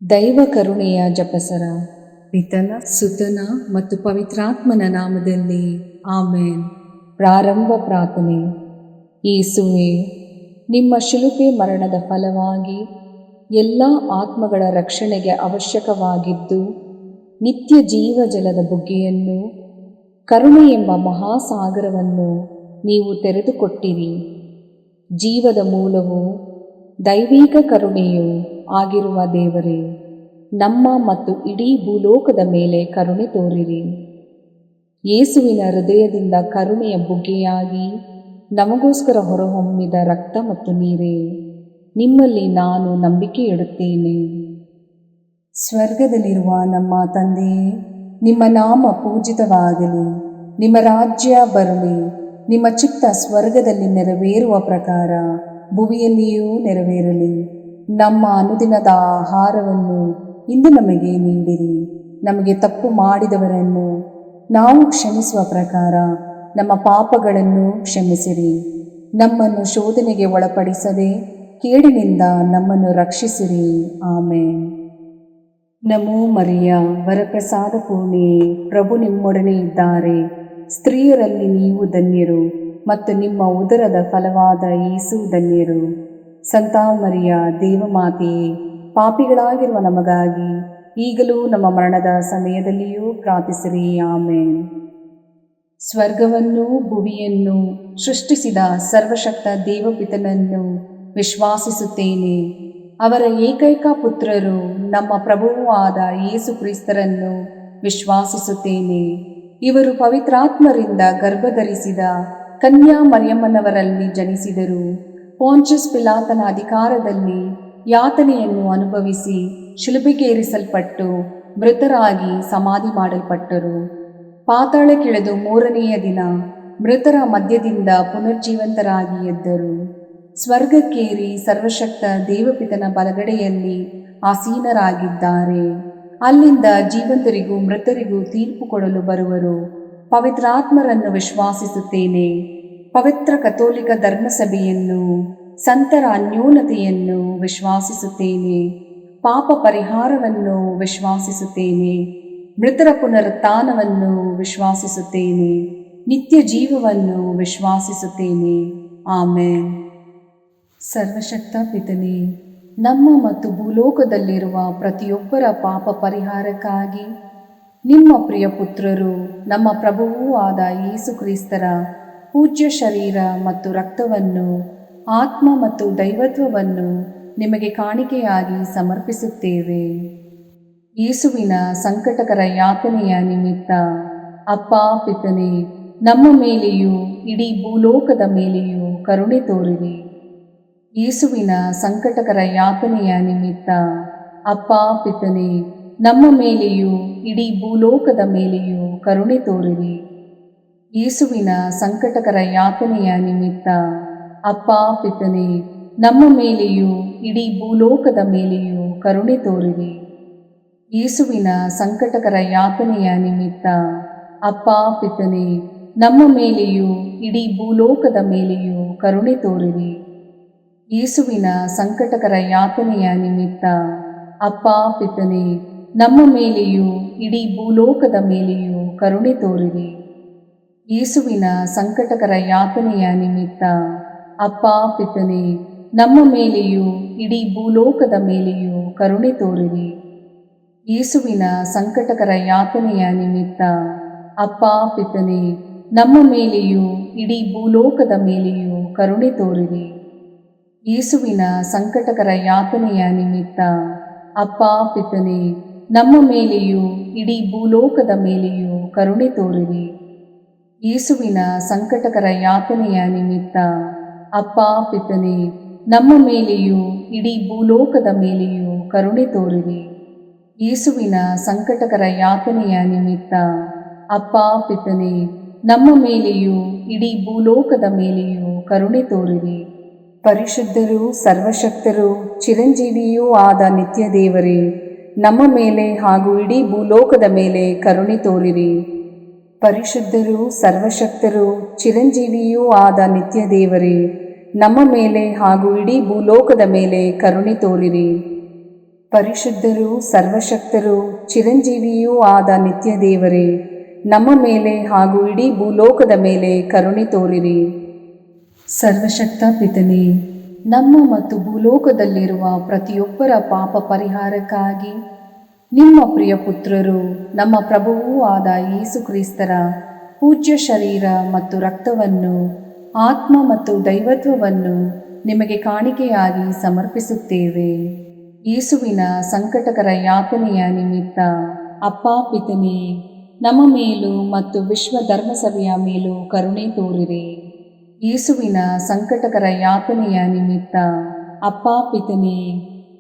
ದೈವ ಕರುಣೆಯ ಜಪಸರ. ಪಿತನ ಸುತನ ಮತ್ತು ಪವಿತ್ರಾತ್ಮನ ನಾಮದಲ್ಲಿ ಆಮೇನ್. ಪ್ರಾರಂಭ ಪ್ರಾರ್ಥನೆ. ಯೇಸುವೆ, ನಿಮ್ಮ ಶಿಲುಬೆ ಮರಣದ ಫಲವಾಗಿ ಎಲ್ಲ ಆತ್ಮಗಳ ರಕ್ಷಣೆಗೆ ಅವಶ್ಯಕವಾಗಿದ್ದು ನಿತ್ಯ ಜೀವಜಲದ ಬುಗ್ಗೆಯನ್ನು, ಕರುಣೆ ಎಂಬ ಮಹಾಸಾಗರವನ್ನು ನೀವು ತೆರೆದುಕೊಟ್ಟಿರಿ. ಜೀವದ ಮೂಲವು ದೈವಿಕ ಕರುಣೆಯು ಆಗಿರುವ ದೇವರೇ, ನಮ್ಮ ಮತ್ತು ಇಡೀ ಭೂಲೋಕದ ಮೇಲೆ ಕರುಣೆ ತೋರಿರಿ. ಯೇಸುವಿನ ಹೃದಯದಿಂದ ಕರುಣೆಯ ಬುಗ್ಗೆಯಾಗಿ ನಮಗೋಸ್ಕರ ಹೊರಹೊಮ್ಮಿದ ರಕ್ತ ಮತ್ತು ನೀರೇ, ನಿಮ್ಮಲ್ಲಿ ನಾನು ನಂಬಿಕೆ ಇಡುತ್ತೇನೆ. ಸ್ವರ್ಗದಲ್ಲಿರುವ ನಮ್ಮ ತಂದೆಯೇ, ನಿಮ್ಮ ನಾಮ ಪೂಜಿತವಾಗಲಿ, ನಿಮ್ಮ ರಾಜ್ಯ ಬರಲಿ, ನಿಮ್ಮ ಚಿತ್ತ ಸ್ವರ್ಗದಲ್ಲಿ ನೆರವೇರುವ ಪ್ರಕಾರ ಭುವಿಯಲ್ಲಿಯೂ ನೆರವೇರಲಿ. ನಮ್ಮ ಅನುದಿನದ ಆಹಾರವನ್ನು ಇಂದು ನಮಗೆ ನೀಡಿರಿ. ನಮಗೆ ತಪ್ಪು ಮಾಡಿದವರನ್ನು ನಾವು ಕ್ಷಮಿಸುವ ಪ್ರಕಾರ ನಮ್ಮ ಪಾಪಗಳನ್ನು ಕ್ಷಮಿಸಿರಿ. ನಮ್ಮನ್ನು ಶೋಧನೆಗೆ ಒಳಪಡಿಸದೆ ಕೇಡಿನಿಂದ ನಮ್ಮನ್ನು ರಕ್ಷಿಸಿರಿ. ಆಮೇನ್. ನಮೋ ಮರಿಯ, ವರಪ್ರಸಾದ ಪೂರ್ಣಿಯೇ, ಪ್ರಭು ನಿಮ್ಮೊಡನೆ ಇದ್ದಾರೆ. ಸ್ತ್ರೀಯರಲ್ಲಿ ನೀವು ಧನ್ಯರು ಮತ್ತು ನಿಮ್ಮ ಉದರದ ಫಲವಾದ ಯೇಸು ಧನ್ಯರು. ಸಂತ ಮರಿಯ, ದೇವಮಾತೆಯೇ, ಪಾಪಿಗಳಾಗಿರುವ ನಮಗಾಗಿ ಈಗಲೂ ನಮ್ಮ ಮರಣದ ಸಮಯದಲ್ಲಿಯೂ ಪ್ರಾರ್ಥಿಸಿರಿ. ಆಮೇನ್. ಸ್ವರ್ಗವನ್ನು ಭುವಿಯನ್ನು ಸೃಷ್ಟಿಸಿದ ಸರ್ವಶಕ್ತ ದೇವಪಿತನನ್ನು ವಿಶ್ವಾಸಿಸುತ್ತೇನೆ. ಅವರ ಏಕೈಕ ಪುತ್ರರು ನಮ್ಮ ಪ್ರಭುವೂ ಆದ ಯೇಸು ಕ್ರಿಸ್ತರನ್ನು ವಿಶ್ವಾಸಿಸುತ್ತೇನೆ. ಇವರು ಪವಿತ್ರಾತ್ಮರಿಂದ ಗರ್ಭಧರಿಸಿದ ಕನ್ಯಾ ಮರಿಯಮ್ಮನವರಲ್ಲಿ ಜನಿಸಿದರು. ಪೋಂಚಸ್ ಪಿಲಾತನ ಅಧಿಕಾರದಲ್ಲಿ ಯಾತನೆಯನ್ನು ಅನುಭವಿಸಿ ಶಿಲುಬೆಗೇರಿಸಲ್ಪಟ್ಟು ಮೃತರಾಗಿ ಸಮಾಧಿ ಮಾಡಲ್ಪಟ್ಟರು. ಪಾತಾಳಕ್ಕಿಳಿದು ಮೂರನೆಯ ದಿನ ಮೃತರ ಮಧ್ಯದಿಂದ ಪುನರ್ಜೀವಂತರಾಗಿ ಎದ್ದರು. ಸ್ವರ್ಗಕ್ಕೇರಿ ಸರ್ವಶಕ್ತ ದೇವಪಿತನ ಬಲಗಡೆಯಲ್ಲಿ ಆಸೀನರಾಗಿದ್ದಾರೆ. ಅಲ್ಲಿಂದ ಜೀವಂತರಿಗೂ ಮೃತರಿಗೂ ತೀರ್ಪು ಕೊಡಲು ಬರುವರು. ಪವಿತ್ರಾತ್ಮರನ್ನು ವಿಶ್ವಾಸಿಸುತ್ತೇನೆ. ಪವಿತ್ರ ಕಥೋಲಿಕ ಧರ್ಮಸಭೆಯನ್ನು, ಸಂತರ ಅನ್ಯೋನ್ಯತೆಯನ್ನು ವಿಶ್ವಾಸಿಸುತ್ತೇನೆ. ಪಾಪ ಪರಿಹಾರವನ್ನು ವಿಶ್ವಾಸಿಸುತ್ತೇನೆ. ಮೃತರ ಪುನರುತ್ಥಾನವನ್ನು ವಿಶ್ವಾಸಿಸುತ್ತೇನೆ. ನಿತ್ಯ ಜೀವವನ್ನು ವಿಶ್ವಾಸಿಸುತ್ತೇನೆ. ಆಮೇನ್. ಸರ್ವಶಕ್ತ ಪಿತನೇ, ನಮ್ಮ ಮತ್ತು ಭೂಲೋಕದಲ್ಲಿರುವ ಪ್ರತಿಯೊಬ್ಬರ ಪಾಪ ಪರಿಹಾರಕ್ಕಾಗಿ ನಿಮ್ಮ ಪ್ರಿಯ ಪುತ್ರರು, ನಮ್ಮ ಪ್ರಭುವೂ ಆದ ಯೇಸು ಕ್ರಿಸ್ತರ ಪೂಜ್ಯ ಶರೀರ ಮತ್ತು ರಕ್ತವನ್ನು, ಆತ್ಮ ಮತ್ತು ದೈವತ್ವವನ್ನು ನಿಮಗೆ ಕಾಣಿಕೆಯಾಗಿ ಸಮರ್ಪಿಸುತ್ತೇವೆ. ಯೇಸುವಿನ ಸಂಕಟಕರ ಯಾತನೆಯ ನಿಮಿತ್ತ ಅಪ್ಪ ಪಿತನೇ, ನಮ್ಮ ಮೇಲೆಯೂ ಇಡೀ ಭೂಲೋಕದ ಮೇಲೆಯೂ ಕರುಣೆ ತೋರಿರಿ. ಯೇಸುವಿನ ಸಂಕಟಕರ ಯಾತನೆಯ ನಿಮಿತ್ತ ಅಪ್ಪ ಪಿತನೇ, ನಮ್ಮ ಮೇಲೆಯೂ ಇಡೀ ಭೂಲೋಕದ ಮೇಲೆಯೂ ಕರುಣೆ ತೋರಿರಿ. ಯೇಸುವಿನ ಸಂಕಟಕರ ಯಾತನೆಯ ನಿಮಿತ್ತ ಅಪ್ಪ ಪಿತನೇ, ನಮ್ಮ ಮೇಲೆಯೂ ಇಡೀ ಭೂಲೋಕದ ಮೇಲೆಯೂ ಕರುಣೆ ತೋರಿರಿ. ಯೇಸುವಿನ ಸಂಕಟಕರ ಯಾತನೆಯ ನಿಮಿತ್ತ ಅಪ್ಪ ಪಿತನೇ, ನಮ್ಮ ಮೇಲೆಯೂ ಇಡೀ ಭೂಲೋಕದ ಮೇಲೆಯೂ ಕರುಣೆ ತೋರಿರಿ. ಯೇಸುವಿನ ಸಂಕಟಕರ ಯಾತನೆಯ ನಿಮಿತ್ತ ಅಪ್ಪ ಪಿತನೇ, ನಮ್ಮ ಮೇಲೆಯೂ ಇಡೀ ಭೂಲೋಕದ ಮೇಲೆಯೂ ಕರುಣೆ ತೋರಿರಿ. ಯೇಸುವಿನ ಸಂಕಟಕರ ಯಾತನೆಯ ನಿಮಿತ್ತ ಅಪ್ಪ ಪಿತನೇ, ನಮ್ಮ ಮೇಲೆಯೂ ಇಡೀ ಭೂಲೋಕದ ಮೇಲೆಯೂ ಕರುಣೆ ತೋರಿರಿ. ಯೇಸುವಿನ ಸಂಕಟಕರ ಯಾತನೆಯ ನಿಮಿತ್ತ ಅಪ್ಪ ಪಿತನೇ, ನಮ್ಮ ಮೇಲೆಯೂ ಇಡೀ ಭೂಲೋಕದ ಮೇಲೆಯೂ ಕರುಣೆ ತೋರಿರಿ. ಯೇಸುವಿನ ಸಂಕಟಕರ ಯಾತನೆಯ ನಿಮಿತ್ತ ಅಪ್ಪ ಪಿತನೇ, ನಮ್ಮ ಮೇಲೆಯೂ ಇಡೀ ಭೂಲೋಕದ ಮೇಲೆಯೂ ಕರುಣೆ ತೋರಿರಿ. ಯೇಸುವಿನ ಸಂಕಟಕರ ಯಾತನೆಯ ನಿಮಿತ್ತ ಅಪ್ಪ ಪಿತನೇ, ನಮ್ಮ ಮೇಲೆಯೂ ಇಡೀ ಭೂಲೋಕದ ಮೇಲೆಯೂ ಕರುಣೆ ತೋರಿರಿ. ಯೇಸುವಿನ ಸಂಕಟಕರ ಯಾತನೆಯ ನಿಮಿತ್ತ ಅಪ್ಪ ಪಿತನೇ, ನಮ್ಮ ಮೇಲೆಯೂ ಇಡೀ ಭೂಲೋಕದ ಮೇಲೆಯೂ ಕರುಣೆ ತೋರಿರಿ. ಪರಿಶುದ್ಧರೂ ಸರ್ವಶಕ್ತರೂ ಚಿರಂಜೀವಿಯೂ ಆದ ನಿತ್ಯ ದೇವರೇ, ನಮ್ಮ ಮೇಲೆ ಹಾಗೂ ಇಡೀ ಭೂಲೋಕದ ಮೇಲೆ ಕರುಣೆ ತೋರಿರಿ. ಪರಿಶುದ್ಧರೂ ಸರ್ವಶಕ್ತರೂ ಚಿರಂಜೀವಿಯೂ ಆದ ನಿತ್ಯ ದೇವರೇ, ನಮ್ಮ ಮೇಲೆ ಹಾಗೂ ಇಡೀ ಭೂಲೋಕದ ಮೇಲೆ ಕರುಣೆ ತೋರಿರಿ. ಪರಿಶುದ್ಧರೂ ಸರ್ವಶಕ್ತರೂ ಚಿರಂಜೀವಿಯೂ ಆದ ನಿತ್ಯ ದೇವರೇ, ನಮ್ಮ ಮೇಲೆ ಹಾಗೂ ಇಡೀ ಭೂಲೋಕದ ಮೇಲೆ ಕರುಣೆ ತೋರಿರಿ. ಸರ್ವಶಕ್ತ ಪಿತನೇ, ನಮ್ಮ ಮತ್ತು ಭೂಲೋಕದಲ್ಲಿರುವ ಪ್ರತಿಯೊಬ್ಬರ ಪಾಪ ಪರಿಹಾರಕ್ಕಾಗಿ ನಿಮ್ಮ ಪ್ರಿಯ ಪುತ್ರರು ನಮ್ಮ ಪ್ರಭುವೂ ಆದ ಯೇಸು ಕ್ರಿಸ್ತರ ಪೂಜ್ಯ ಶರೀರ ಮತ್ತು ರಕ್ತವನ್ನು, ಆತ್ಮ ಮತ್ತು ದೈವತ್ವವನ್ನು ನಿಮಗೆ ಕಾಣಿಕೆಯಾಗಿ ಸಮರ್ಪಿಸುತ್ತೇವೆ. ಯೇಸುವಿನ ಸಂಕಟಕರ ಯಾತನೆಯ ನಿಮಿತ್ತ ಅಪ್ಪಾ ಪಿತನೇ, ನಮ್ಮ ಮೇಲೂ ಮತ್ತು ವಿಶ್ವ ಧರ್ಮಸಭೆಯ ಮೇಲೂ ಕರುಣೆ ತೋರಿರಿ. ಯೇಸುವಿನ ಸಂಕಟಕರ ಯಾತನೆಯ ನಿಮಿತ್ತ ಅಪ್ಪಾ ಪಿತನೇ,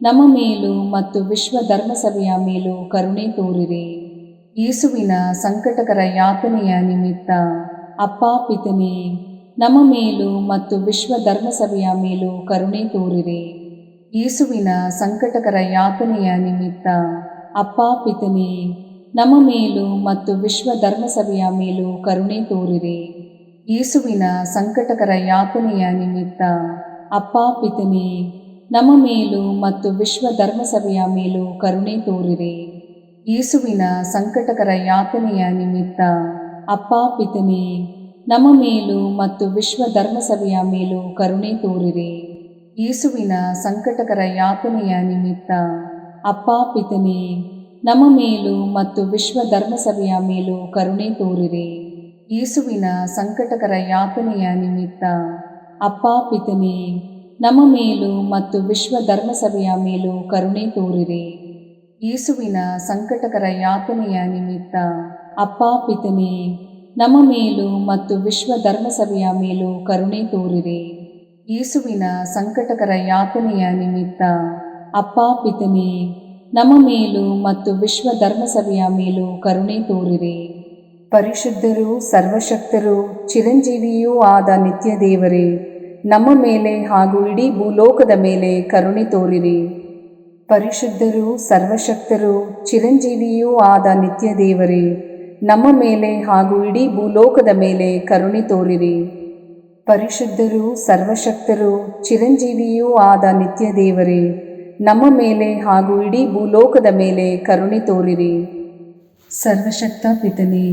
ನಮ್ಮ ಮೇಲೂ ಮತ್ತು ವಿಶ್ವ ಧರ್ಮಸಭೆಯ ಮೇಲೂ ಕರುಣೆ ತೋರಿರಿ. ಯೇಸುವಿನ ಸಂಕಟಕರ ಯಾತನೆಯ ನಿಮಿತ್ತ ಅಪ್ಪಾ ಪಿತನೇ, ನಮ್ಮ ಮೇಲೂ ಮತ್ತು ವಿಶ್ವ ಧರ್ಮಸಭೆಯ ಮೇಲೂ ಕರುಣೆ ತೋರಿರಿ. ಯೇಸುವಿನ ಸಂಕಟಕರ ಯಾತನೆಯ ನಿಮಿತ್ತ ಅಪ್ಪಾ ಪಿತನೇ, ನಮ್ಮ ಮೇಲೂ ಮತ್ತು ವಿಶ್ವ ಧರ್ಮಸಭೆಯ ಮೇಲೂ ಕರುಣೆ ತೋರಿರಿ. ಯೇಸುವಿನ ಸಂಕಟಕರ ಯಾತನೆಯ ನಿಮಿತ್ತ ಅಪ್ಪಾ ಪಿತನೇ, ನಮ್ಮ ಮೇಲೂ ಮತ್ತು ವಿಶ್ವ ಧರ್ಮಸಭೆಯ ಮೇಲೂ ಕರುಣೆ ತೋರಿರಿ. ಯೇಸುವಿನ ಸಂಕಟಕರ ಯಾತನೆಯ ನಿಮಿತ್ತ ಅಪ್ಪಾ ಪಿತನೇ, ನಮ್ಮ ಮೇಲೂ ಮತ್ತು ವಿಶ್ವ ಧರ್ಮಸಭೆಯ ಮೇಲೂ ಕರುಣೆ ತೋರಿರಿ. ಯೇಸುವಿನ ಸಂಕಟಕರ ಯಾತನೆಯ ನಿಮಿತ್ತ ಅಪ್ಪಾ ಪಿತನೇ, ನಮ್ಮ ಮೇಲೂ ಮತ್ತು ವಿಶ್ವ ಧರ್ಮಸಭೆಯ ಮೇಲೂ ಕರುಣೆ ತೋರಿರಿ. ಯೇಸುವಿನ ಸಂಕಟಕರ ಯಾತನೆಯ ನಿಮಿತ್ತ ಅಪ್ಪಾ ಪಿತನೇ, ನಮ್ಮ ಮೇಲೂ ಮತ್ತು ವಿಶ್ವ ಧರ್ಮಸಭೆಯ ಮೇಲೂ ಕರುಣೆ ತೋರಿರಿ. ಯೇಸುವಿನ ಸಂಕಟಕರ ಯಾತನೆಯ ನಿಮಿತ್ತ ಅಪ್ಪಾ ಪಿತನೇ, ನಮ್ಮ ಮೇಲೂ ಮತ್ತು ವಿಶ್ವ ಧರ್ಮಸಭೆಯ ಮೇಲೂ ಕರುಣೆ ತೋರಿರಿ. ಯೇಸುವಿನ ಸಂಕಟಕರ ಯಾತನೆಯ ನಿಮಿತ್ತ ಅಪ್ಪಾ ಪಿತನೇ, ನಮ್ಮ ಮೇಲೂ ಮತ್ತು ವಿಶ್ವ ಧರ್ಮಸಭೆಯ ಮೇಲೂ ಕರುಣೆ ತೋರಿರಿ. ಪರಿಶುದ್ಧರೂ ಸರ್ವಶಕ್ತರೂ ಚಿರಂಜೀವಿಯೂ ಆದ ನಿತ್ಯ ದೇವರೇ, ನಮ್ಮ ಮೇಲೆ ಹಾಗೂ ಇಡೀ ಭೂಲೋಕದ ಮೇಲೆ ಕರುಣೆ ತೋರಿರಿ. ಪರಿಶುದ್ಧರೂ ಸರ್ವಶಕ್ತರೂ ಚಿರಂಜೀವಿಯೂ ಆದ ನಿತ್ಯ ದೇವರೇ, ನಮ್ಮ ಮೇಲೆ ಹಾಗೂ ಇಡೀ ಭೂಲೋಕದ ಮೇಲೆ ಕರುಣೆ ತೋರಿರಿ. ಪರಿಶುದ್ಧರೂ ಸರ್ವಶಕ್ತರೂ ಚಿರಂಜೀವಿಯೂ ಆದ ನಿತ್ಯ ದೇವರೇ, ನಮ್ಮ ಮೇಲೆ ಹಾಗೂ ಇಡೀ ಭೂಲೋಕದ ಮೇಲೆ ಕರುಣೆ ತೋರಿರಿ. ಸರ್ವಶಕ್ತ ಪಿತನೇ,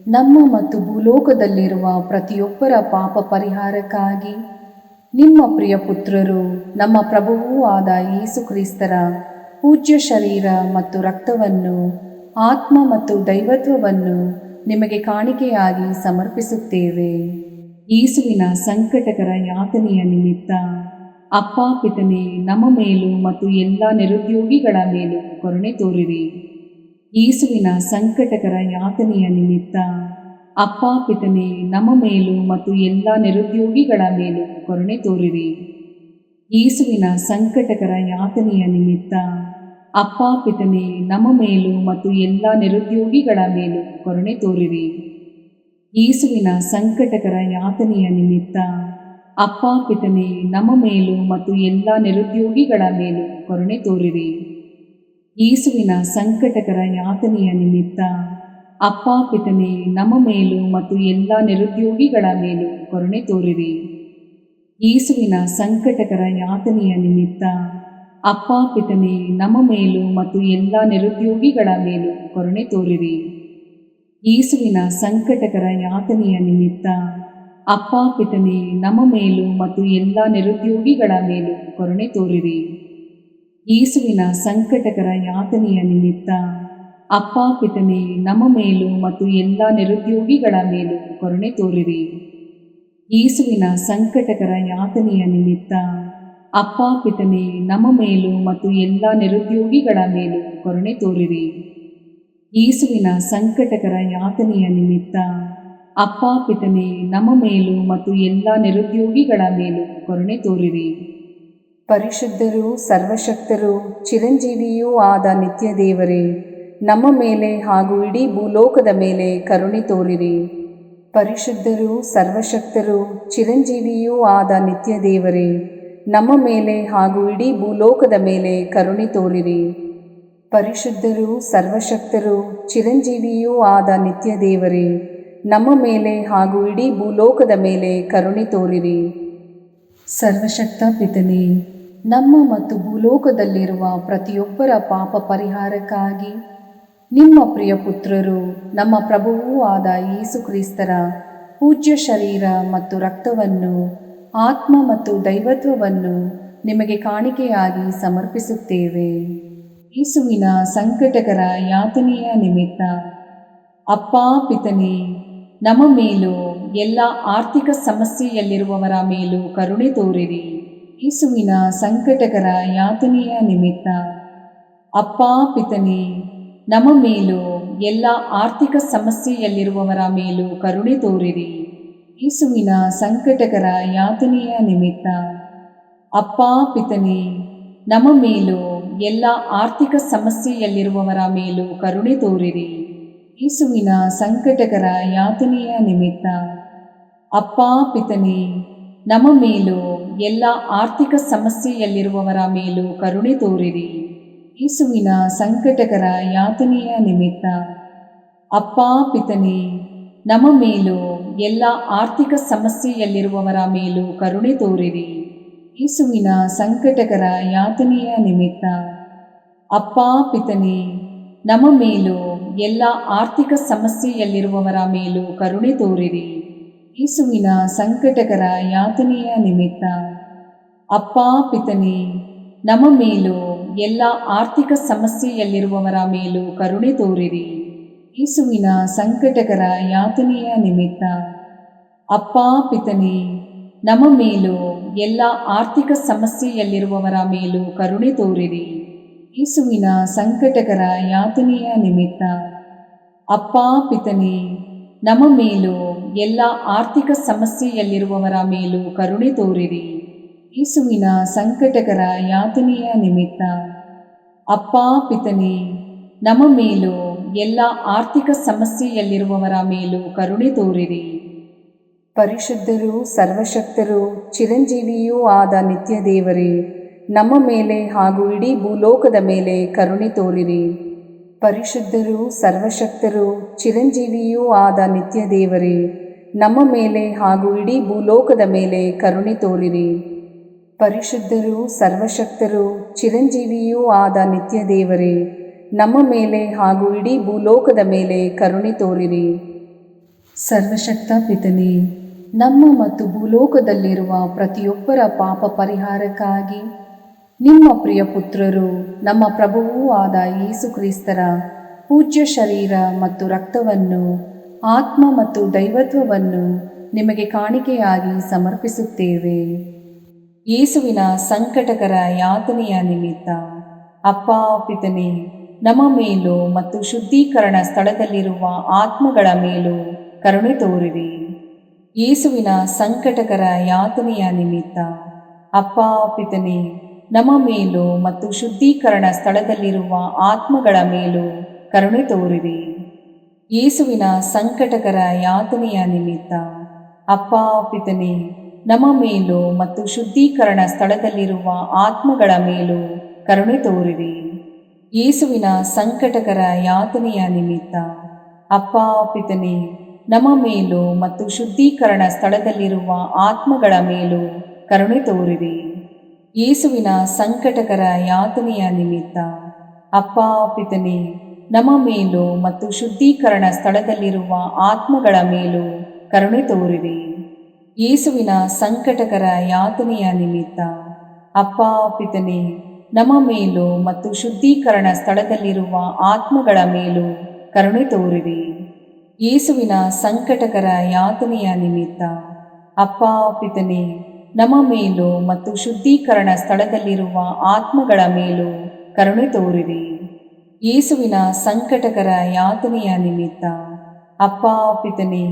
ನಮ್ಮ ಮತ್ತು ಭೂಲೋಕದಲ್ಲಿರುವ ಪ್ರತಿಯೊಬ್ಬರ ಪಾಪ ಪರಿಹಾರಕ್ಕಾಗಿ ನಿಮ್ಮ ಪ್ರಿಯ ಪುತ್ರರು ನಮ್ಮ ಪ್ರಭುವೂ ಆದ ಯೇಸು ಕ್ರಿಸ್ತರ ಪೂಜ್ಯ ಶರೀರ ಮತ್ತು ರಕ್ತವನ್ನು, ಆತ್ಮ ಮತ್ತು ದೈವತ್ವವನ್ನು ನಿಮಗೆ ಕಾಣಿಕೆಯಾಗಿ ಸಮರ್ಪಿಸುತ್ತೇವೆ. ಯೇಸುವಿನ ಸಂಕಟಕರ ಯಾತನೆಯ ನಿಮಿತ್ತ ಅಪ್ಪಾ ಪಿತನೇ, ನಮ್ಮ ಮೇಲೂ ಮತ್ತು ಎಲ್ಲ ನಿರುದ್ಯೋಗಿಗಳ ಮೇಲೂ ಕರುಣೆ ತೋರಿರಿ. ಯೇಸುವಿನ ಸಂಕಟಕರ ಯಾತನೆಯ ನಿಮಿತ್ತ ಅಪ್ಪಾ ಪಿತನೇ, ನಮ್ಮ ಮೇಲೂ ಮತ್ತು ಎಲ್ಲ ನಿರುದ್ಯೋಗಿಗಳ ಮೇಲೂ ಕರುಣೆ ತೋರಿರಿ. ಯೇಸುವಿನ ಸಂಕಟಕರ ಯಾತನೆಯ ನಿಮಿತ್ತ ಅಪ್ಪಾ ಪಿತನೇ, ನಮ್ಮ ಮೇಲೂ ಮತ್ತು ಎಲ್ಲ ನಿರುದ್ಯೋಗಿಗಳ ಮೇಲೂ ಕರುಣೆ ತೋರಿರಿ. ಯೇಸುವಿನ ಸಂಕಟಕರ ಯಾತನೆಯ ನಿಮಿತ್ತ ಅಪ್ಪಾ ಪಿತನೇ, ನಮ್ಮ ಮೇಲೂ ಮತ್ತು ಎಲ್ಲ ನಿರುದ್ಯೋಗಿಗಳ ಮೇಲೂ ಕರುಣೆ ತೋರಿರಿ. ಯೇಸುವಿನ ಸಂಕಟಕರ ಯಾತನೆಯ ನಿಮಿತ್ತ ಅಪ್ಪಾ ಪಿತನೇ, ನಮ್ಮ ಮೇಲೂ ಮತ್ತು ಎಲ್ಲ ನಿರುದ್ಯೋಗಿಗಳ ಮೇಲೂ ಕರುಣೆ ತೋರಿರಿ. ಯೇಸುವಿನ ಸಂಕಟಕರ ಯಾತನೆಯ ನಿಮಿತ್ತ ಅಪ್ಪಾ ಪಿತನೇ, ನಮ್ಮ ಮೇಲೂ ಮತ್ತು ಎಲ್ಲ ನಿರುದ್ಯೋಗಿಗಳ ಮೇಲೂ ಕರುಣೆ ತೋರಿರಿ. ಯೇಸುವಿನ ಸಂಕಟಕರ ಯಾತನೆಯ ನಿಮಿತ್ತ ಅಪ್ಪಾ ಪಿತನೇ, ನಮ್ಮ ಮೇಲೂ ಮತ್ತು ಎಲ್ಲ ನಿರುದ್ಯೋಗಿಗಳ ಮೇಲೂ ಕರುಣೆ ತೋರಿರಿ. ಯೇಸುವಿನ ಸಂಕಟಕರ ಯಾತನೆಯ ನಿಮಿತ್ತ ಅಪ್ಪಾ ಪಿತನೇ, ನಮ್ಮ ಮೇಲೂ ಮತ್ತು ಎಲ್ಲ ನಿರುದ್ಯೋಗಿಗಳ ಮೇಲೂ ಕರುಣೆ ತೋರಿರಿ. ಯೇಸುವಿನ ಸಂಕಟಕರ ಯಾತನೆಯ ನಿಮಿತ್ತ ಅಪ್ಪಾ ಪಿತನೇ, ನಮ್ಮ ಮೇಲೂ ಮತ್ತು ಎಲ್ಲ ನಿರುದ್ಯೋಗಿಗಳ ಮೇಲೂ ಕರುಣೆ ತೋರಿರಿ. ಯೇಸುವಿನ ಸಂಕಟಕರ ಯಾತನೆಯ ನಿಮಿತ್ತ ಅಪ್ಪಾ ಪಿತನೇ, ನಮ್ಮ ಮೇಲೂ ಮತ್ತು ಎಲ್ಲ ನಿರುದ್ಯೋಗಿಗಳ ಮೇಲೂ ಕರುಣೆ ತೋರಿರಿ. ಪರಿಶುದ್ಧರೂ ಸರ್ವಶಕ್ತರೂ ಚಿರಂಜೀವಿಯೂ ಆದ ನಿತ್ಯ ದೇವರೇ, ನಮ್ಮ ಮೇಲೆ ಹಾಗೂ ಇಡೀ ಭೂಲೋಕದ ಮೇಲೆ ಕರುಣೆ ತೋರಿರಿ. ಪರಿಶುದ್ಧರೂ ಸರ್ವಶಕ್ತರೂ ಚಿರಂಜೀವಿಯೂ ಆದ ನಿತ್ಯ ದೇವರೇ, ನಮ್ಮ ಮೇಲೆ ಹಾಗೂ ಇಡೀ ಭೂಲೋಕದ ಮೇಲೆ ಕರುಣೆ ತೋರಿರಿ. ಪರಿಶುದ್ಧರೂ ಸರ್ವಶಕ್ತರೂ ಚಿರಂಜೀವಿಯೂ ಆದ ನಿತ್ಯ ದೇವರೇ, ನಮ್ಮ ಮೇಲೆ ಹಾಗೂ ಇಡೀ ಭೂಲೋಕದ ಮೇಲೆ ಕರುಣೆ ತೋರಿರಿ. ಸರ್ವಶಕ್ತ ಪಿತನೇ, ನಮ್ಮ ಮತ್ತು ಭೂಲೋಕದಲ್ಲಿರುವ ಪ್ರತಿಯೊಬ್ಬರ ಪಾಪ ಪರಿಹಾರಕ್ಕಾಗಿ ನಿಮ್ಮ ಪ್ರಿಯ ಪುತ್ರರು ನಮ್ಮ ಪ್ರಭುವೂ ಆದ ಯೇಸು ಕ್ರಿಸ್ತರ ಪೂಜ್ಯ ಶರೀರ ಮತ್ತು ರಕ್ತವನ್ನು, ಆತ್ಮ ಮತ್ತು ದೈವತ್ವವನ್ನು ನಿಮಗೆ ಕಾಣಿಕೆಯಾಗಿ ಸಮರ್ಪಿಸುತ್ತೇವೆ. ಯೇಸುವಿನ ಸಂಕಟಕರ ಯಾತನೆಯ ನಿಮಿತ್ತ ಅಪ್ಪಾ ಪಿತನೇ, ನಮ್ಮ ಮೇಲೂ ಎಲ್ಲ ಆರ್ಥಿಕ ಸಮಸ್ಯೆಯಲ್ಲಿರುವವರ ಮೇಲೂ ಕರುಣೆ ತೋರಿರಿ. ಯೇಸುವಿನ ಸಂಕಟಕರ ಯಾತನೆಯ ನಿಮಿತ್ತ ಅಪ್ಪಾ ಪಿತನೇ, ನಮ್ಮ ಮೇಲೂ ಎಲ್ಲ ಆರ್ಥಿಕ ಸಮಸ್ಯೆಯಲ್ಲಿರುವವರ ಮೇಲೂ ಕರುಣೆ ತೋರಿರಿ. ಯೇಸುವಿನ ಸಂಕಟಕರ ಯಾತನೆಯ ನಿಮಿತ್ತ ಅಪ್ಪಾ ಪಿತನೇ, ನಮ್ಮ ಮೇಲೂ ಎಲ್ಲ ಆರ್ಥಿಕ ಸಮಸ್ಯೆಯಲ್ಲಿರುವವರ ಮೇಲೂ ಕರುಣೆ ತೋರಿರಿ. ಯೇಸುವಿನ ಸಂಕಟಕರ ಯಾತನೆಯ ನಿಮಿತ್ತ ಅಪ್ಪಾ ಪಿತನೇ, ನಮ್ಮ ಮೇಲೂ ಎಲ್ಲ ಆರ್ಥಿಕ ಸಮಸ್ಯೆಯಲ್ಲಿರುವವರ ಮೇಲೂ ಕರುಣೆ ತೋರಿರಿ. ಯೇಸುವಿನ ಸಂಕಟಕರ ಯಾತನೆಯ ನಿಮಿತ್ತ ಅಪ್ಪಾ ಪಿತನೇ, ನಮ್ಮ ಮೇಲೂ ಎಲ್ಲ ಆರ್ಥಿಕ ಸಮಸ್ಯೆಯಲ್ಲಿರುವವರ ಮೇಲೂ ಕರುಣೆ ತೋರಿರಿ. ಯೇಸುವಿನ ಸಂಕಟಕರ ಯಾತನೆಯ ನಿಮಿತ್ತ ಅಪ್ಪಾ ಪಿತನೇ, ನಮ್ಮ ಮೇಲೂ ಎಲ್ಲ ಆರ್ಥಿಕ ಸಮಸ್ಯೆಯಲ್ಲಿರುವವರ ಮೇಲೂ ಕರುಣೆ ತೋರಿರಿ. ಯೇಸುವಿನ ಸಂಕಟಕರ ಯಾತನೆಯ ನಿಮಿತ್ತ ಅಪ್ಪಾ ಪಿತನೇ, ನಮ್ಮ ಮೇಲೂ ಎಲ್ಲ ಆರ್ಥಿಕ ಸಮಸ್ಯೆಯಲ್ಲಿರುವವರ ಮೇಲೂ ಕರುಣೆ ತೋರಿರಿ. ಯೇಸುವಿನ ಸಂಕಟಕರ ಯಾತನೆಯ ನಿಮಿತ್ತ ಅಪ್ಪಾ ಪಿತನೇ, ನಮ್ಮ ಮೇಲೂ ಎಲ್ಲ ಆರ್ಥಿಕ ಸಮಸ್ಯೆಯಲ್ಲಿರುವವರ ಮೇಲೂ ಕರುಣೆ ತೋರಿರಿ. ಯೇಸುವಿನ ಸಂಕಟಕರ ಯಾತನೆಯ ನಿಮಿತ್ತ ಅಪ್ಪಾ ಪಿತನೇ, ನಮ್ಮ ಮೇಲೂ ಎಲ್ಲ ಆರ್ಥಿಕ ಸಮಸ್ಯೆಯಲ್ಲಿರುವವರ ಮೇಲೂ ಕರುಣೆ ತೋರಿರಿ. ಯೇಸುವಿನ ಸಂಕಟಕರ ಯಾತನೆಯ ನಿಮಿತ್ತ ಅಪ್ಪಾ ಪಿತನೇ, ನಮ್ಮ ಮೇಲೂ ಎಲ್ಲ ಆರ್ಥಿಕ ಸಮಸ್ಯೆಯಲ್ಲಿರುವವರ ಮೇಲೂ ಕರುಣೆ ತೋರಿರಿ. ಪರಿಶುದ್ಧರೂ ಸರ್ವಶಕ್ತರೂ ಚಿರಂಜೀವಿಯೂ ಆದ ನಿತ್ಯ ದೇವರೇ, ನಮ್ಮ ಮೇಲೆ ಹಾಗೂ ಇಡೀ ಭೂಲೋಕದ ಮೇಲೆ ಕರುಣೆ ತೋರಿರಿ. ಪರಿಶುದ್ಧರೂ ಸರ್ವಶಕ್ತರೂ ಚಿರಂಜೀವಿಯೂ ಆದ ನಿತ್ಯ ದೇವರೇ, ನಮ್ಮ ಮೇಲೆ ಹಾಗೂ ಇಡೀ ಭೂಲೋಕದ ಮೇಲೆ ಕರುಣೆ ತೋರಿರಿ. ಪರಿಶುದ್ಧರೂ ಸರ್ವಶಕ್ತರೂ ಚಿರಂಜೀವಿಯೂ ಆದ ನಿತ್ಯ ದೇವರೇ, ನಮ್ಮ ಮೇಲೆ ಹಾಗೂ ಇಡೀ ಭೂಲೋಕದ ಮೇಲೆ ಕರುಣೆ ತೋರಿರಿ. ಸರ್ವಶಕ್ತ ಪಿತನೇ, ನಮ್ಮ ಮತ್ತು ಭೂಲೋಕದಲ್ಲಿರುವ ಪ್ರತಿಯೊಬ್ಬರ ಪಾಪ ಪರಿಹಾರಕ್ಕಾಗಿ ನಿಮ್ಮ ಪ್ರಿಯ ಪುತ್ರರು ನಮ್ಮ ಪ್ರಭುವೂ ಆದ ಯೇಸು ಕ್ರಿಸ್ತರ ಪೂಜ್ಯ ಶರೀರ ಮತ್ತು ರಕ್ತವನ್ನು, ಆತ್ಮ ಮತ್ತು ದೈವತ್ವವನ್ನು ನಿಮಗೆ ಕಾಣಿಕೆಯಾಗಿ ಸಮರ್ಪಿಸುತ್ತೇವೆ. ಯೇಸುವಿನ ಸಂಕಟಕರ ಯಾತನೆಯ ನಿಮಿತ್ತ ಅಪ್ಪಾ ಪಿತನೇ, ನಮ್ಮ ಮೇಲೂ ಮತ್ತು ಶುದ್ಧೀಕರಣ ಸ್ಥಳದಲ್ಲಿರುವ ಆತ್ಮಗಳ ಮೇಲೂ ಕರುಣೆ ತೋರಿರಿ. ಯೇಸುವಿನ ಸಂಕಟಕರ ಯಾತನೆಯ ನಿಮಿತ್ತ ಅಪ್ಪಾ ಪಿತನೇ, ನಮ್ಮ ಮೇಲೂ ಮತ್ತು ಶುದ್ಧೀಕರಣ ಸ್ಥಳದಲ್ಲಿರುವ ಆತ್ಮಗಳ ಮೇಲೂ ಕರುಣೆ ತೋರಿರಿ. ಯೇಸುವಿನ ಸಂಕಟಕರ ಯಾತನೆಯ ನಿಮಿತ್ತ ಅಪ್ಪಾ ಪಿತನೇ, ನಮ್ಮ ಮೇಲೂ ಮತ್ತು ಶುದ್ಧೀಕರಣ ಸ್ಥಳದಲ್ಲಿರುವ ಆತ್ಮಗಳ ಮೇಲೂ ಕರುಣೆ ತೋರಿರಿ. ಯೇಸುವಿನ ಸಂಕಟಕರ ಯಾತನೆಯ ನಿಮಿತ್ತ ಅಪ್ಪಾ ಪಿತನೇ, ನಮ್ಮ ಮೇಲೂ ಮತ್ತು ಶುದ್ಧೀಕರಣ ಸ್ಥಳದಲ್ಲಿರುವ ಆತ್ಮಗಳ ಮೇಲೂ ಕರುಣೆ ತೋರಿರಿ. ಯೇಸುವಿನ ಸಂಕಟಕರ ಯಾತನೆಯ ನಿಮಿತ್ತ ಅಪ್ಪಾ ಪಿತನೇ, ನಮ್ಮ ಮೇಲೂ ಮತ್ತು ಶುದ್ಧೀಕರಣ ಸ್ಥಳದಲ್ಲಿರುವ ಆತ್ಮಗಳ ಮೇಲೂ ಕರುಣೆ ತೋರಿರಿ. ಯೇಸುವಿನ ಸಂಕಟಕರ ಯಾತನೆಯ ನಿಮಿತ್ತ ಅಪ್ಪಾ ಪಿತನೇ, ನಮ್ಮ ಮೇಲೂ ಮತ್ತು ಶುದ್ಧೀಕರಣ ಸ್ಥಳದಲ್ಲಿರುವ ಆತ್ಮಗಳ ಮೇಲೂ ಕರುಣೆ ತೋರಿರಿ. ಯೇಸುವಿನ ಸಂಕಟಕರ ಯಾತನೆಯ ನಿಮಿತ್ತ ಅಪ್ಪಾ ಪಿತನೇ, ನಮ್ಮ ಮೇಲೂ ಮತ್ತು ಶುದ್ಧೀಕರಣ ಸ್ಥಳದಲ್ಲಿರುವ ಆತ್ಮಗಳ ಮೇಲೂ ಕರುಣೆ ತೋರಿರಿ. ಯೇಸುವಿನ ಸಂಕಟಕರ ಯಾತನೆಯ ನಿಮಿತ್ತ ಅಪ್ಪಾ ಪಿತನೇ,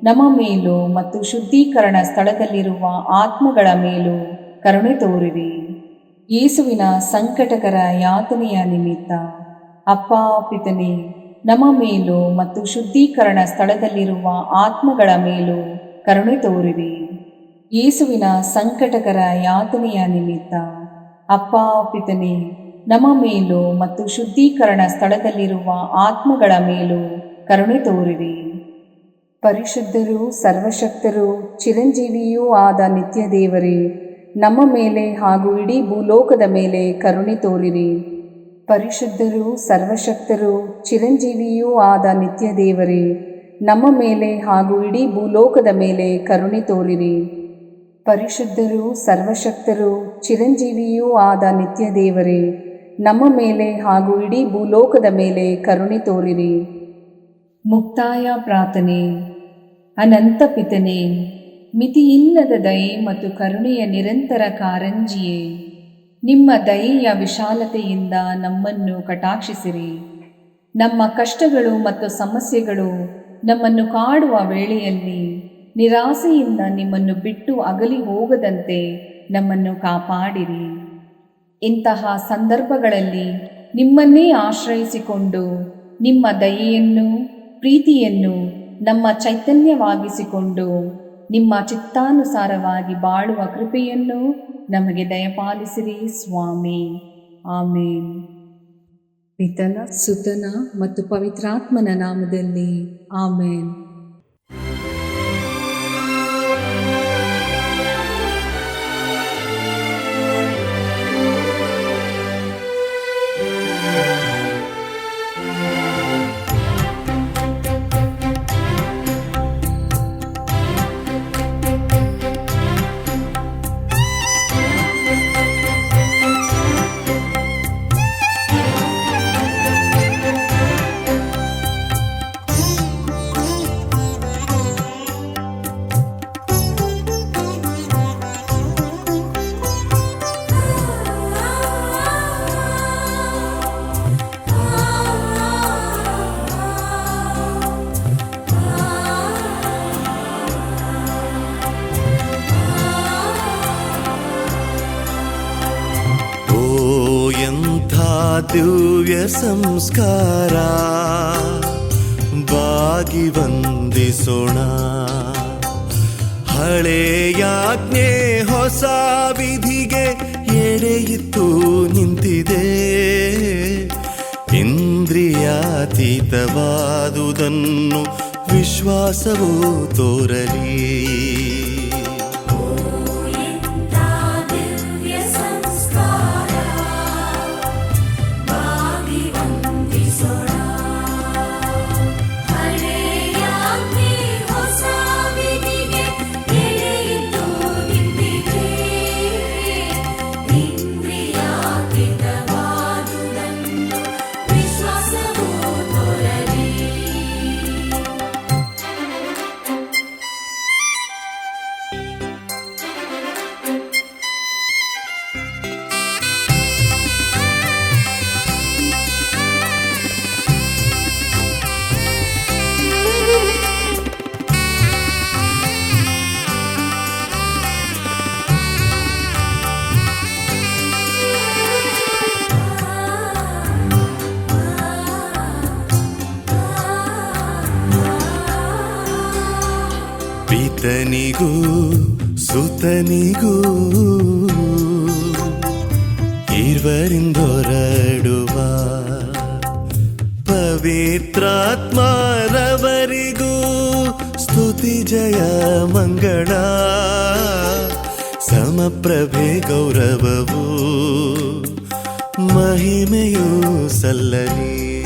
ನಮ್ಮ ಮೇಲೂ ಮತ್ತು ಶುದ್ಧೀಕರಣ ಸ್ಥಳದಲ್ಲಿರುವ ಆತ್ಮಗಳ ಮೇಲೂ ಕರುಣೆ ತೋರಿರಿ. ಯೇಸುವಿನ ಸಂಕಟಕರ ಯಾತನೆಯ ನಿಮಿತ್ತ ಅಪ್ಪಾ ಪಿತನೇ, ನಮ್ಮ ಮೇಲೂ ಮತ್ತು ಶುದ್ಧೀಕರಣ ಸ್ಥಳದಲ್ಲಿರುವ ಆತ್ಮಗಳ ಮೇಲೂ ಕರುಣೆ ತೋರಿರಿ. ಯೇಸುವಿನ ಸಂಕಟಕರ ಯಾತನೆಯ ನಿಮಿತ್ತ ಅಪ್ಪಾ ಪಿತನೇ, ನಮ್ಮ ಮೇಲೂ ಮತ್ತು ಶುದ್ಧೀಕರಣ ಸ್ಥಳದಲ್ಲಿರುವ ಆತ್ಮಗಳ ಮೇಲೂ ಕರುಣೆ ತೋರಿರಿ. ಪರಿಶುದ್ಧರೂ ಸರ್ವಶಕ್ತರೂ ಚಿರಂಜೀವಿಯೂ ಆದ ನಿತ್ಯ ದೇವರೇ, ನಮ್ಮ ಮೇಲೆ ಹಾಗೂ ಇಡೀ ಭೂಲೋಕದ ಮೇಲೆ ಕರುಣೆ ತೋರಿರಿ. ಪರಿಶುದ್ಧರೂ ಸರ್ವಶಕ್ತರೂ ಚಿರಂಜೀವಿಯೂ ಆದ ನಿತ್ಯ ದೇವರೇ, ನಮ್ಮ ಮೇಲೆ ಹಾಗೂ ಇಡೀ ಭೂಲೋಕದ ಮೇಲೆ ಕರುಣೆ ತೋರಿರಿ. ಪರಿಶುದ್ಧರೂ ಸರ್ವಶಕ್ತರೂ ಚಿರಂಜೀವಿಯೂ ಆದ ನಿತ್ಯ ದೇವರೇ, ನಮ್ಮ ಮೇಲೆ ಹಾಗೂ ಇಡೀ ಭೂಲೋಕದ ಮೇಲೆ ಕರುಣೆ ತೋರಿರಿ. ಮುಕ್ತಾಯ ಪ್ರಾರ್ಥನೆ. ಅನಂತ ಪಿತನೇ, ಮಿತಿಯಿಲ್ಲದ ದಯೆ ಮತ್ತು ಕರುಣೆಯ ನಿರಂತರ ಕಾರಂಜಿಯೇ, ನಿಮ್ಮ ದಯೆಯ ವಿಶಾಲತೆಯಿಂದ ನಮ್ಮನ್ನು ಕಟಾಕ್ಷಿಸಿರಿ. ನಮ್ಮ ಕಷ್ಟಗಳು ಮತ್ತು ಸಮಸ್ಯೆಗಳು ನಮ್ಮನ್ನು ಕಾಡುವ ವೇಳೆಯಲ್ಲಿ ನಿರಾಸೆಯಿಂದ ನಿಮ್ಮನ್ನು ಬಿಟ್ಟು ಅಗಲಿ ಹೋಗದಂತೆ ನಮ್ಮನ್ನು ಕಾಪಾಡಿರಿ. ಇಂತಹ ಸಂದರ್ಭಗಳಲ್ಲಿ ನಿಮ್ಮನ್ನೇ ಆಶ್ರಯಿಸಿಕೊಂಡು ನಿಮ್ಮ ದಯೆಯನ್ನು ಪ್ರೀತಿಯನ್ನು ನಮ್ಮ ಚೈತನ್ಯವಾಗಿಸಿಕೊಂಡು ನಿಮ್ಮ ಚಿತ್ತಾನುಸಾರವಾಗಿ ಬಾಳುವ ಕೃಪೆಯನ್ನು ನಮಗೆ ದಯಪಾಲಿಸಿರಿ ಸ್ವಾಮಿ. ಆಮೇನ್. ಪಿತನ ಸುತನ ಮತ್ತು ಪವಿತ್ರಾತ್ಮನ ನಾಮದಲ್ಲಿ ಆಮೇನ್. ದಿವ್ಯ ಸಂಸ್ಕಾರ ಬಾಗಿ ವಂದಿಸೋಣ. ಹಳೆಯಾಜ್ಞೆ ಹೊಸ ವಿಧಿಗೆ ಎಡೆಯಿತ್ತು ನಿಂತಿದೆ. ಇಂದ್ರಿಯಾತೀತವಾದುದನ್ನು ವಿಶ್ವಾಸವು ತೋರಲಿ. ಪಿತನಿಗೂ ಸುತನಿಗೂ ಇರುವರಿಂದೊರಡುವ ಪವಿತ್ರಾತ್ಮರವರಿಗೂ ಸ್ತುತಿ ಜಯ ಮಂಗಳ. ಸಮಪ್ರಭೆ ಗೌರವವು ಮಹಿಮೆಯೂ ಸಲ್ಲಲಿ.